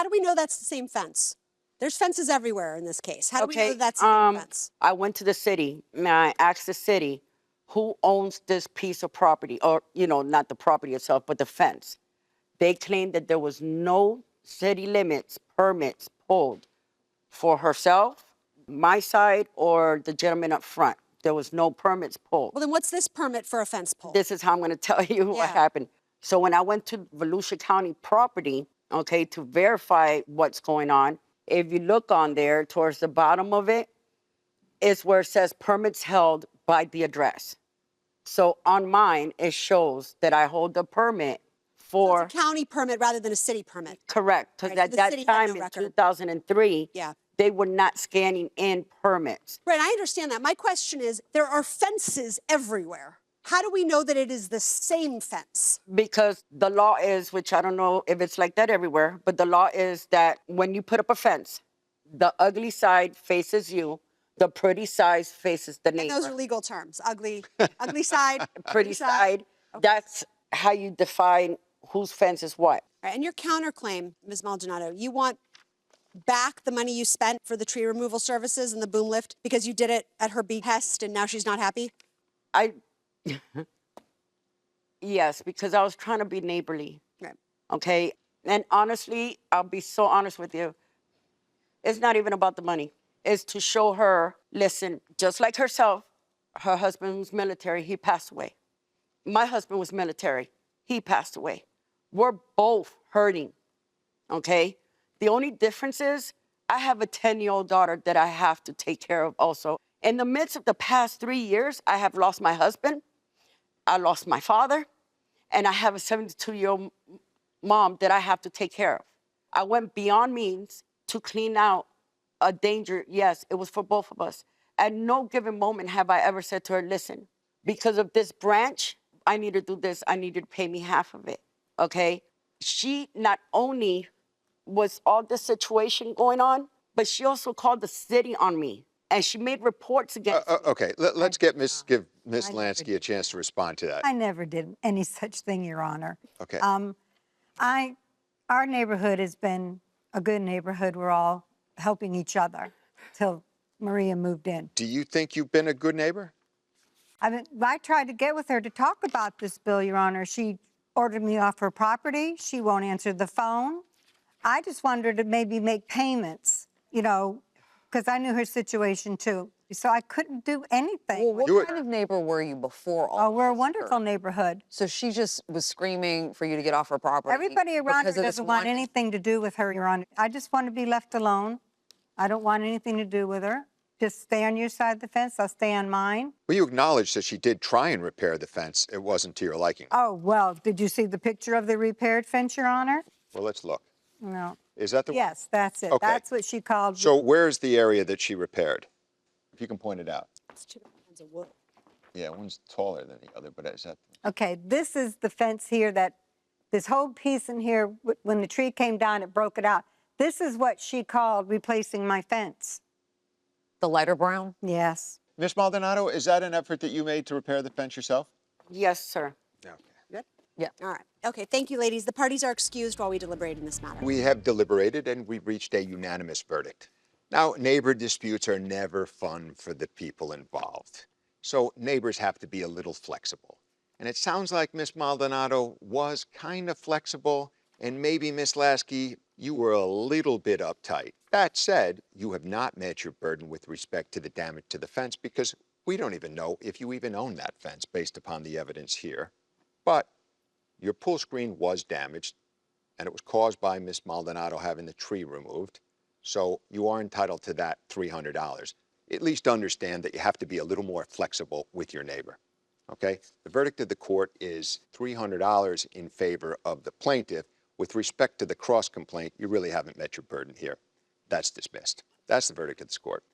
How do we know that's the same fence? There's fences everywhere in this case. How do we know that's the same fence? I went to the city and I asked the city who owns this piece of property, or, you know, not the property itself, but the fence. They claimed that there was no city limits, permits pulled for herself, my side, or the gentleman up front. There was no permits pulled. Well, then what's this permit for a fence pole? This is how I'm going to tell you what happened. So when I went to Volusia County property, okay, to verify what's going on, if you look on there towards the bottom of it, is where it says permits held by the address. So on mine, it shows that I hold the permit for... So it's a county permit rather than a city permit. Correct, because Right, at so the that city had time no in record. 2003, they were not scanning in permits. Right, I understand that. My question is, there are fences everywhere. How do we know that it is the same fence? Because the law is, which I don't know if it's like that everywhere, but the law is that when you put up a fence, the ugly side faces you, the pretty side faces the neighbor. And those are legal terms. Ugly side, pretty side. Okay. That's how you define whose fence is what. Right, and your counterclaim, Ms. Maldonado, you want back the money you spent for the tree removal services and the boom lift because you did it at her behest and now she's not happy? Yes, because I was trying to be neighborly. Right. Okay. And honestly, I'll be so honest with you. It's not even about the money. It's to show her, listen, just like herself, her husband was military, he passed away. My husband was military, he passed away. We're both hurting, okay? The only difference is I have a 10-year-old daughter that I have to take care of also. In the midst of the past 3 years, I have lost my husband, I lost my father, and I have a 72-year-old mom that I have to take care of. I went beyond means to clean out a danger. Yes, it was for both of us. At no given moment have I ever said to her, listen, because of this branch, I need to do this. I need you to pay me half of it, okay? She not only was all this situation going on, but she also called the city on me. And she made reports against me. Okay, let's give Miss Lansky a chance to respond to that. I never did any such thing, Your Honor. Okay. Our neighborhood has been a good neighborhood. We're all helping each other till Maria moved in. Do you think you've been a good neighbor? I tried to get with her to talk about this bill, Your Honor. She ordered me off her property. She won't answer the phone. I just wanted her to maybe make payments, you know, because I knew her situation too. So I couldn't do anything. Well, what kind of neighbor were you before all we're a wonderful neighborhood. So she just was screaming for you to get off her property? Everybody around her doesn't want anything to do with her, Your Honor. I just want to be left alone. I don't want anything to do with her. Just stay on your side of the fence. I'll stay on mine. Well, you acknowledged that she did try and repair the fence. It wasn't to your liking. Oh, well, did you see the picture of the repaired fence, Your Honor? Well, let's look. No. Is that the one? Yes, that's it. Okay. That's what she called. So where's the area that she repaired? If you can point it out. It's two kinds of wood. Yeah, one's taller than the other, but is that... Okay, this is the fence here that, this whole piece in here, when the tree came down, it broke it out. This is what she called replacing my fence. The lighter brown? Yes. Miss Maldonado, is that an effort that you made to repair the fence yourself? Yes, sir. Okay. Good? Yeah. All right. Okay, thank you, ladies. The parties are excused while we deliberate in this matter. We have deliberated and we reached a unanimous verdict. Now, neighbor disputes are never fun for the people involved. So neighbors have to be a little flexible. And it sounds like Miss Maldonado was kind of flexible, and maybe Miss Lasky, you were a little bit uptight. That said, you have not met your burden with respect to the damage to the fence because we don't even know if you even own that fence based upon the evidence here. But your pool screen was damaged, and it was caused by Miss Maldonado having the tree removed. So you are entitled to that $300. At least understand that you have to be a little more flexible with your neighbor, okay? The verdict of the court is $300 in favor of the plaintiff. With respect to the cross complaint, you really haven't met your burden here. That's dismissed. That's the verdict of this court.